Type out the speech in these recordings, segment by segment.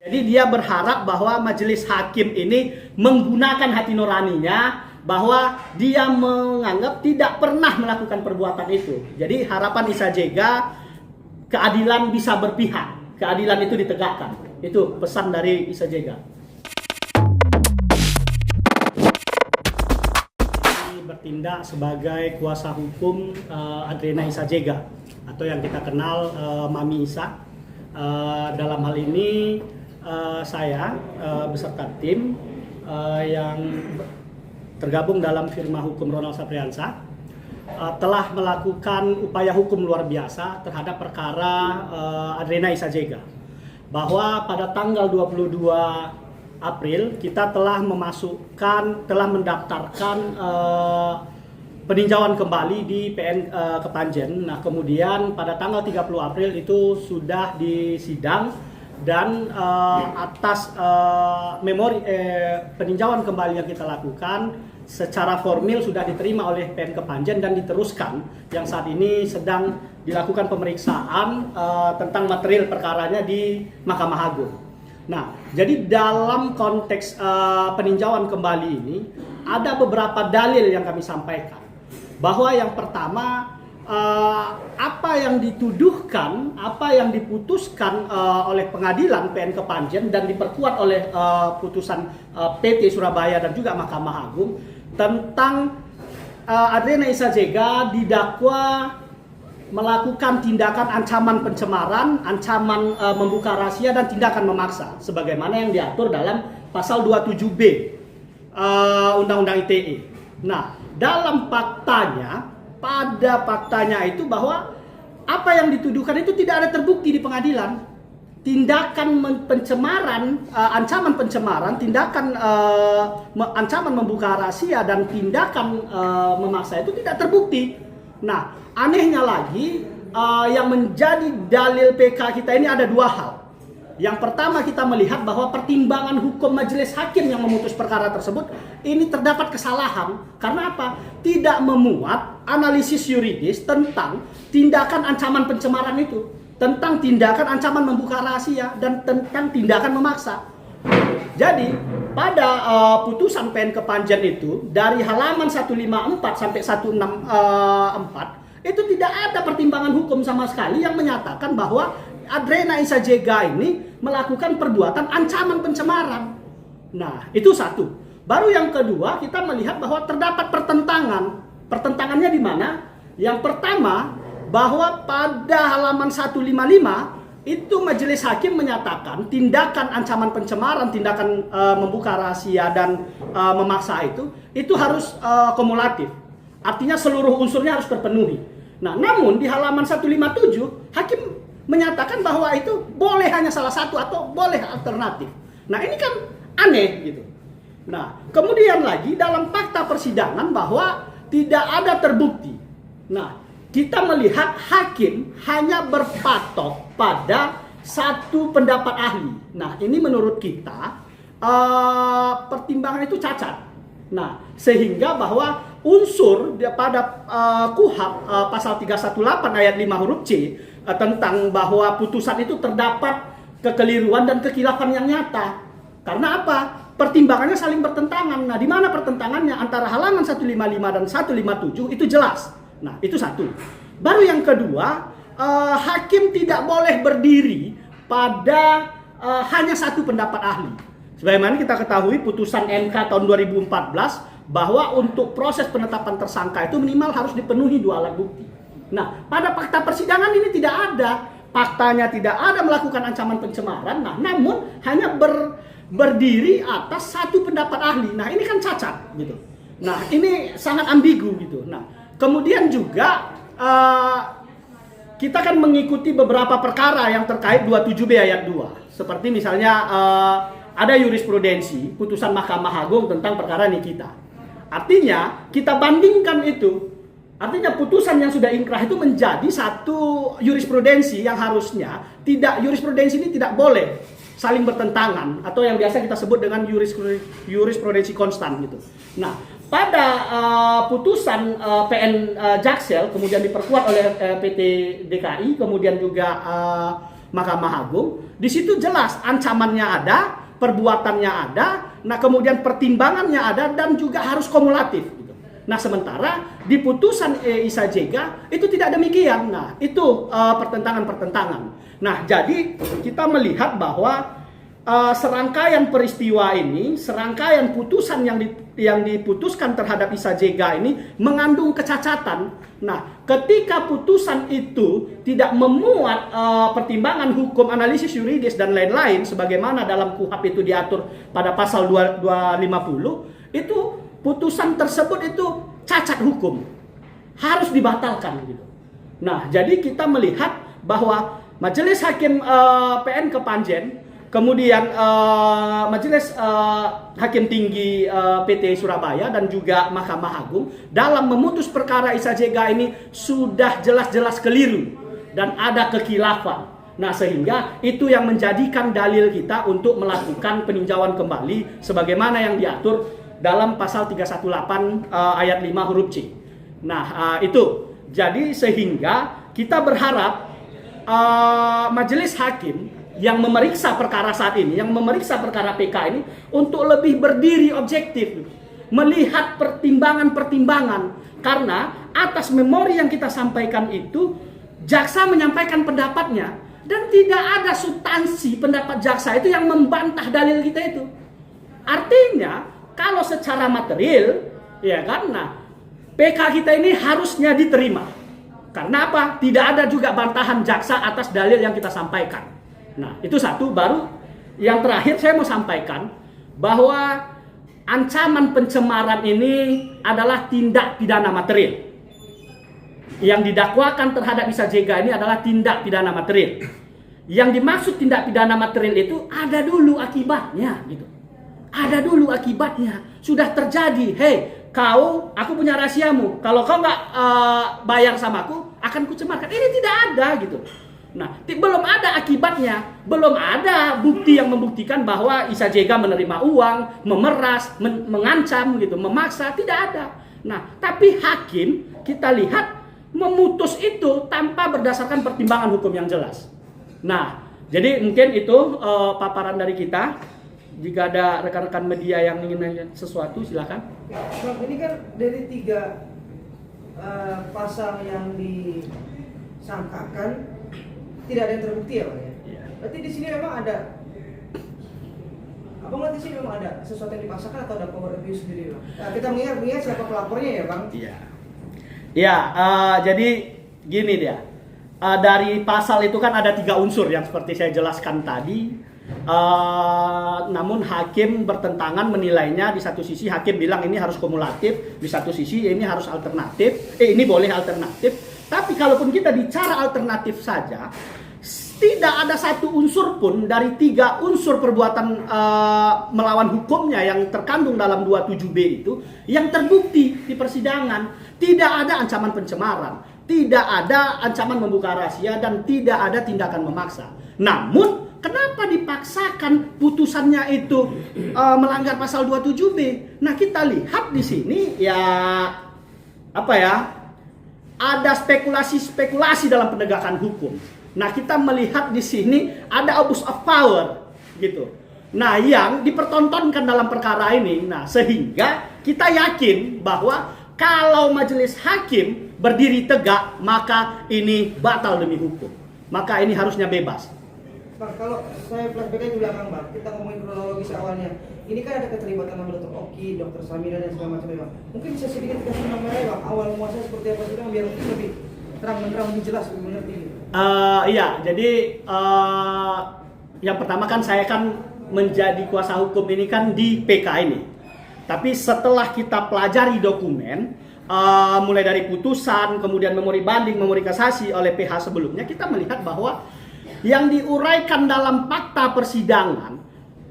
Jadi dia berharap bahwa majelis hakim ini menggunakan hati nuraninya, bahwa dia menganggap tidak pernah melakukan perbuatan itu. Jadi harapan Isa Jega, keadilan bisa berpihak, keadilan itu ditegakkan. Itu pesan dari Isa Jega. Bertindak sebagai kuasa hukum Adrena Isa Jega, atau yang kita kenal Mami Isa. Dalam hal ini saya beserta tim yang tergabung dalam firma hukum Ronald Sapriansa telah melakukan upaya hukum luar biasa terhadap perkara Adrena Isa Jega, bahwa pada tanggal 22 April kita telah mendaftarkan peninjauan kembali di PN Kepanjen. Nah, kemudian pada tanggal 30 April itu sudah disidang, dan atas memori peninjauan kembali yang kita lakukan secara formil sudah diterima oleh PN Kepanjen dan diteruskan, yang saat ini sedang dilakukan pemeriksaan tentang material perkaranya di Mahkamah Agung. Nah, jadi dalam konteks peninjauan kembali ini ada beberapa dalil yang kami sampaikan, bahwa yang pertama, apa yang dituduhkan, apa yang diputuskan oleh pengadilan PN Kepanjen dan diperkuat oleh putusan PT Surabaya dan juga Mahkamah Agung tentang Adrena Isa Jega didakwa melakukan tindakan ancaman pencemaran, ancaman membuka rahasia, dan tindakan memaksa sebagaimana yang diatur dalam pasal 27B Undang-Undang ITE. Nah, dalam pada faktanya itu bahwa apa yang dituduhkan itu tidak ada terbukti di pengadilan. Tindakan pencemaran, ancaman pencemaran, tindakan ancaman membuka rahasia, dan tindakan memaksa itu tidak terbukti. Nah, anehnya lagi, yang menjadi dalil PK kita ini ada dua hal. Yang pertama, kita melihat bahwa pertimbangan hukum majelis hakim yang memutus perkara tersebut ini terdapat kesalahan. Karena apa? Tidak memuat analisis yuridis tentang tindakan ancaman pencemaran itu, tentang tindakan ancaman membuka rahasia, dan tentang tindakan memaksa. Jadi pada putusan PN Kepanjen itu dari halaman 154 sampai 164 itu tidak ada pertimbangan hukum sama sekali yang menyatakan bahwa Adrena Isa Jega ini melakukan perbuatan ancaman pencemaran. Nah, itu satu. Baru yang kedua, kita melihat bahwa terdapat pertentangan. Pertentangannya di mana? Yang pertama, bahwa pada halaman 155 itu majelis hakim menyatakan tindakan ancaman pencemaran, tindakan membuka rahasia, dan memaksa itu harus kumulatif. Artinya seluruh unsurnya harus terpenuhi. Nah, namun di halaman 157 hakim menyatakan bahwa itu boleh hanya salah satu atau boleh alternatif. Nah, ini kan aneh gitu. Nah, kemudian lagi dalam fakta persidangan bahwa tidak ada terbukti. Nah, kita melihat hakim hanya berpatok pada satu pendapat ahli. Nah, ini menurut kita pertimbangan itu cacat. Nah, sehingga bahwa unsur pada KUHP pasal 318 ayat 5 huruf C tentang bahwa putusan itu terdapat kekeliruan dan kekhilafan yang nyata. Karena apa? Pertimbangannya saling bertentangan. Nah, di mana pertentangannya antara halaman 155 dan 157 itu jelas. Nah, itu satu. Baru yang kedua, hakim tidak boleh berdiri pada hanya satu pendapat ahli. Sebagaimana kita ketahui putusan MK tahun 2014 bahwa untuk proses penetapan tersangka itu minimal harus dipenuhi dua alat bukti. Nah, pada fakta persidangan ini tidak ada. Faktanya tidak ada melakukan ancaman pencemaran. Nah, namun hanya berdiri atas satu pendapat ahli. Nah, ini kan cacat gitu. Nah, ini sangat ambigu gitu. Nah, kemudian juga kita kan mengikuti beberapa perkara yang terkait 27B ayat 2. Seperti misalnya ada jurisprudensi putusan Mahkamah Agung tentang perkara Nikita. Artinya kita bandingkan itu. Artinya putusan yang sudah inkrah itu menjadi satu jurisprudensi yang harusnya jurisprudensi ini tidak boleh saling bertentangan, atau yang biasa kita sebut dengan jurisprudensi konstan gitu. Nah, pada putusan PN Jaksel kemudian diperkuat oleh PT DKI, kemudian juga Mahkamah Agung, di situ jelas ancamannya ada, perbuatannya ada, nah kemudian pertimbangannya ada dan juga harus kumulatif. Gitu. Nah sementara di putusan Isa Jega itu tidak demikian. Nah itu pertentangan-pertentangan. Nah jadi kita melihat bahwa serangkaian peristiwa ini, serangkaian putusan yang diputuskan terhadap Isa Jega ini mengandung kecacatan. Nah, ketika putusan itu tidak memuat pertimbangan hukum, analisis yuridis dan lain-lain sebagaimana dalam KUHP itu diatur pada pasal 250, itu putusan tersebut itu cacat hukum. Harus dibatalkan gitu. Nah, jadi kita melihat bahwa Majelis Hakim PN Kepanjen, kemudian Majelis Hakim Tinggi PT Surabaya dan juga Mahkamah Agung dalam memutus perkara Isa Jega ini sudah jelas-jelas keliru dan ada kekhilafan. Nah sehingga itu yang menjadikan dalil kita untuk melakukan peninjauan kembali sebagaimana yang diatur dalam pasal 318 ayat 5 huruf C. Nah itu jadi sehingga kita berharap Majelis Hakim yang memeriksa perkara saat ini, yang memeriksa perkara PK ini untuk lebih berdiri objektif, melihat pertimbangan-pertimbangan, karena atas memori yang kita sampaikan itu jaksa menyampaikan pendapatnya dan tidak ada substansi pendapat jaksa itu yang membantah dalil kita itu. Artinya kalau secara material ya kan, nah PK kita ini harusnya diterima. Karena apa? Tidak ada juga bantahan jaksa atas dalil yang kita sampaikan. Nah, itu satu. Baru yang terakhir saya mau sampaikan bahwa ancaman pencemaran ini adalah tindak pidana material. Yang didakwakan terhadap Isa Jega ini adalah tindak pidana material. Yang dimaksud tindak pidana material itu ada dulu akibatnya gitu. Ada dulu akibatnya. Sudah terjadi. Hei, aku punya rahasiamu. Kalau kau nggak bayar sama aku, akan kucemarkan. Ini tidak ada gitu. Nah, belum ada akibatnya, belum ada bukti yang membuktikan bahwa Isa Jega menerima uang, memeras, mengancam gitu, memaksa, tidak ada. Nah, tapi hakim kita lihat memutus itu tanpa berdasarkan pertimbangan hukum yang jelas. Nah, jadi mungkin itu paparan dari kita. Jika ada rekan-rekan media yang ingin nanya sesuatu, silakan. Bang, ini kan dari 3 pasal yang disangkakan tidak ada yang terbukti ya, Bang ya? Iya. Berarti di sini memang ada, Abang lihat di sini memang ada sesuatu yang dipaksakan atau ada power abuse sendiri, Bang? Nah, kita mengingat siapa pelapornya ya, Bang? Iya. Ya, jadi gini dia. Dari pasal itu kan ada 3 unsur yang seperti saya jelaskan tadi. Namun hakim bertentangan menilainya. Di satu sisi hakim bilang ini harus kumulatif, di satu sisi ini harus alternatif. Ini boleh alternatif. Tapi kalaupun kita bicara alternatif saja, tidak ada satu unsur pun dari 3 unsur perbuatan melawan hukumnya yang terkandung dalam 27B itu yang terbukti di persidangan. Tidak ada ancaman pencemaran, tidak ada ancaman membuka rahasia, dan tidak ada tindakan memaksa. Namun kenapa dipaksakan putusannya itu melanggar pasal 27B? Nah, kita lihat di sini ya ada spekulasi-spekulasi dalam penegakan hukum. Nah, kita melihat di sini ada abuse of power gitu. Nah, yang dipertontonkan dalam perkara ini, nah sehingga kita yakin bahwa kalau majelis hakim berdiri tegak, maka ini batal demi hukum. Maka ini harusnya bebas. Bang, kalau saya flashback di belakang, Bang, kita ngomongin kronologis awalnya. Ini kan ada keterlibatan nama Dr. Oki, Dr. Samira dan segala macam, Bang. Mungkin bisa sedikit kasih nomornya, Bang, awal muasanya seperti apa sih, Bang, biar mungkin lebih terang-menerang, lebih jelas, lebih mengerti. Iya, jadi yang pertama kan saya kan menjadi kuasa hukum ini kan di PK ini. Tapi setelah kita pelajari dokumen, mulai dari putusan, kemudian memori banding, memori kasasi oleh PH sebelumnya, kita melihat bahwa yang diuraikan dalam fakta persidangan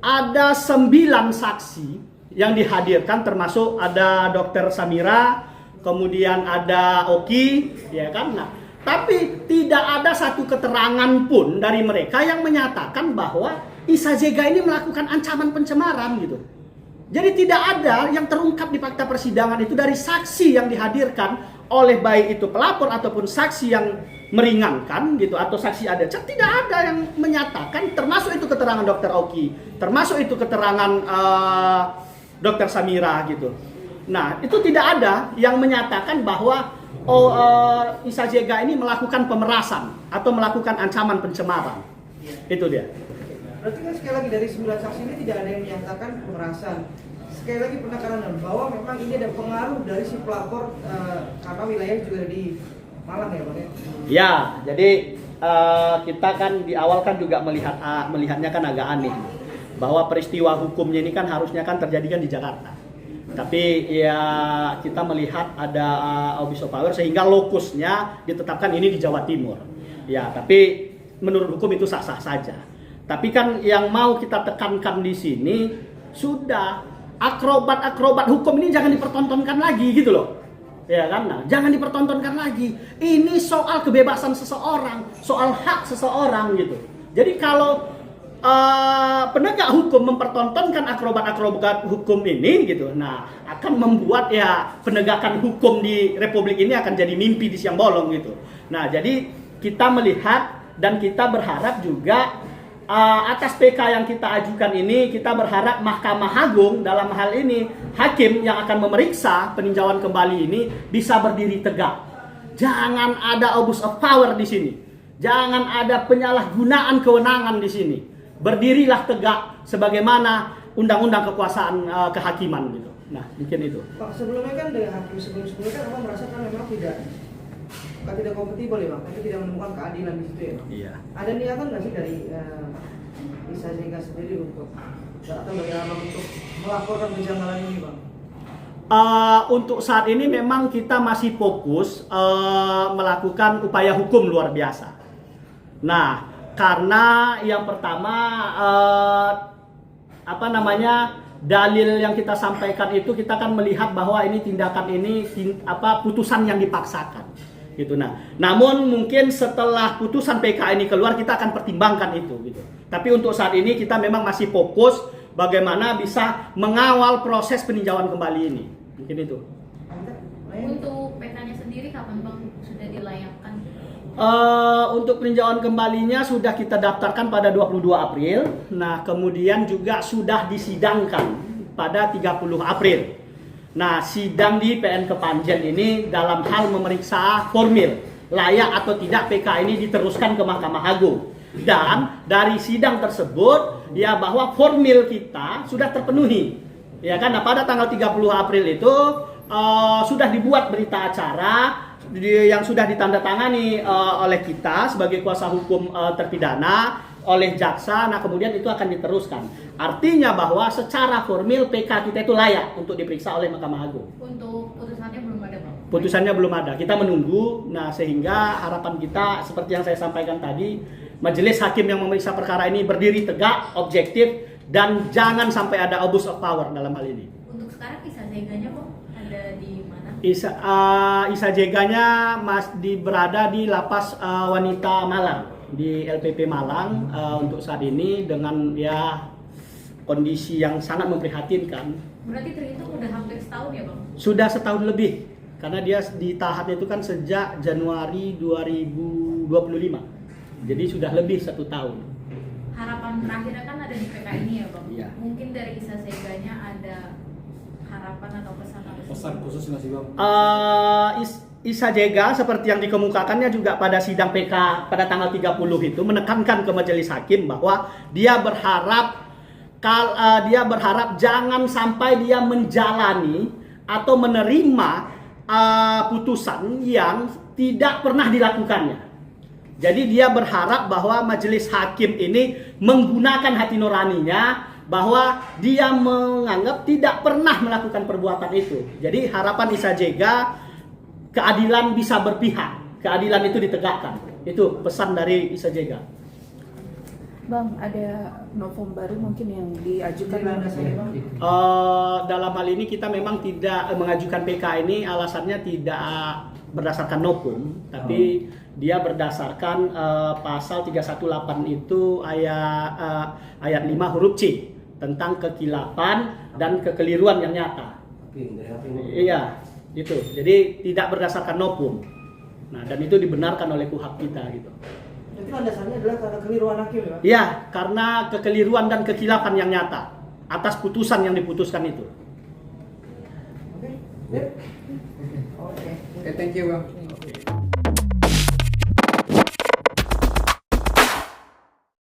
ada 9 saksi yang dihadirkan, termasuk ada Dr. Samira, kemudian ada Oki, ya kan? Nah, tapi tidak ada satu keterangan pun dari mereka yang menyatakan bahwa Isa Jega ini melakukan ancaman pencemaran gitu. Jadi tidak ada yang terungkap di fakta persidangan itu dari saksi yang dihadirkan oleh baik itu pelapor ataupun saksi yang meringankan gitu atau saksi ada, tidak ada yang menyatakan, termasuk itu keterangan Dokter Oki, termasuk itu keterangan Dokter Samira gitu. Nah, itu tidak ada yang menyatakan bahwa Isa Jega ini melakukan pemerasan atau melakukan ancaman pencemaran. Itu dia. Berarti kan sekali lagi dari 9 saksi ini tidak ada yang menyatakan pemerasan. Sekali lagi penekanan bahwa memang ini ada pengaruh dari si pelapor karena wilayah juga di Malang ya Bang ya? Ya, jadi kita kan di awal kan juga melihatnya kan agak aneh bahwa peristiwa hukumnya ini kan harusnya kan terjadi kan di Jakarta. Tapi ya kita melihat ada abuse of power sehingga lokusnya ditetapkan ini di Jawa Timur. Ya, tapi menurut hukum itu sah-sah saja. Tapi kan yang mau kita tekankan di sini sudah akrobat-akrobat hukum ini jangan dipertontonkan lagi gitu loh. Ya kan, nah, jangan dipertontonkan lagi. Ini soal kebebasan seseorang, soal hak seseorang gitu. Jadi kalau penegak hukum mempertontonkan akrobat-akrobat hukum ini gitu, nah akan membuat ya penegakan hukum di Republik ini akan jadi mimpi di siang bolong gitu. Nah, jadi kita melihat dan kita berharap juga atas PK yang kita ajukan ini, kita berharap Mahkamah Agung dalam hal ini hakim yang akan memeriksa peninjauan kembali ini bisa berdiri tegak. Jangan ada abuse of power di sini. Jangan ada penyalahgunaan kewenangan di sini. Berdirilah tegak sebagaimana undang-undang kekuasaan kehakiman gitu. Nah, mungkin itu. Pak, sebelumnya kan dari hakim sebelum-sebelumnya kan Abang merasakan memang tidak kompatibel ya Bang, tapi tidak menemukan keadilan di situ ya Bang. Iya. Ada niatan nggak sih dari Isa Jega sendiri untuk atau dari Abang untuk melaporkan kejanggalan ini Bang? Untuk saat ini memang kita masih fokus melakukan upaya hukum luar biasa. Nah, karena yang pertama dalil yang kita sampaikan itu kita kan melihat bahwa ini tindakan ini putusan yang dipaksakan gitu. Nah, namun mungkin setelah putusan PK ini keluar kita akan pertimbangkan itu gitu. Tapi untuk saat ini kita memang masih fokus bagaimana bisa mengawal proses peninjauan kembali ini. Mungkin itu. Untuk PK-nya sendiri kapan Bang sudah dilayangkan? Untuk peninjauan kembalinya sudah kita daftarkan pada 22 April. Nah, kemudian juga sudah disidangkan pada 30 April. Nah, sidang di PN Kepanjen ini dalam hal memeriksa formil layak atau tidak PK ini diteruskan ke Mahkamah Agung. Dan dari sidang tersebut ya bahwa formil kita sudah terpenuhi. Ya kan, nah, pada tanggal 30 April itu sudah dibuat berita acara yang sudah ditandatangani oleh kita sebagai kuasa hukum terpidana oleh jaksa. Nah, kemudian itu akan diteruskan. Artinya bahwa secara formil PK kita itu layak untuk diperiksa oleh Mahkamah Agung. Untuk putusannya belum ada Bang? Putusannya belum ada, kita menunggu. Nah, sehingga harapan kita seperti yang saya sampaikan tadi, majelis hakim yang memeriksa perkara ini berdiri tegak, objektif, dan jangan sampai ada abuse of power dalam hal ini. Untuk sekarang Isa Jeganya Bang ada di mana? Isa Jeganya berada di Lapas Wanita Malang, di LPP Malang untuk saat ini dengan ya kondisi yang sangat memprihatinkan. Berarti terhitung udah hampir setahun ya Bang? Sudah setahun lebih, karena dia ditahan itu kan sejak Januari 2025. Jadi sudah lebih 1 tahun. Harapan terakhirnya kan ada di PK ini ya Bang? Iya. Mungkin dari Isa Jeganya ada harapan atau pesan khusus nggak sih Bang? Isa Jega seperti yang dikemukakannya juga pada sidang PK pada tanggal 30 itu menekankan ke majelis hakim bahwa dia berharap jangan sampai dia menjalani atau menerima putusan yang tidak pernah dilakukannya. Jadi dia berharap bahwa majelis hakim ini menggunakan hati nuraninya, bahwa dia menganggap tidak pernah melakukan perbuatan itu. Jadi harapan Isa Jega keadilan bisa berpihak, keadilan itu ditegakkan. Itu pesan dari Isa Jega. Bang, ada novum baru mungkin yang diajukan dalam hal ini kita memang tidak mengajukan PK ini, alasannya tidak berdasarkan novum, tapi dia berdasarkan pasal 318 itu ayat 5 huruf C tentang kekilapan dan kekeliruan yang nyata. Iya, itu. Jadi tidak berdasarkan novum. Nah, dan itu dibenarkan oleh kuhap kita gitu. Jadi landasannya adalah karena keliruan hakim ya? Iya, karena kekeliruan dan kekhilafan yang nyata atas putusan yang diputuskan itu. Oke. Oke. Oke, thank you Bang.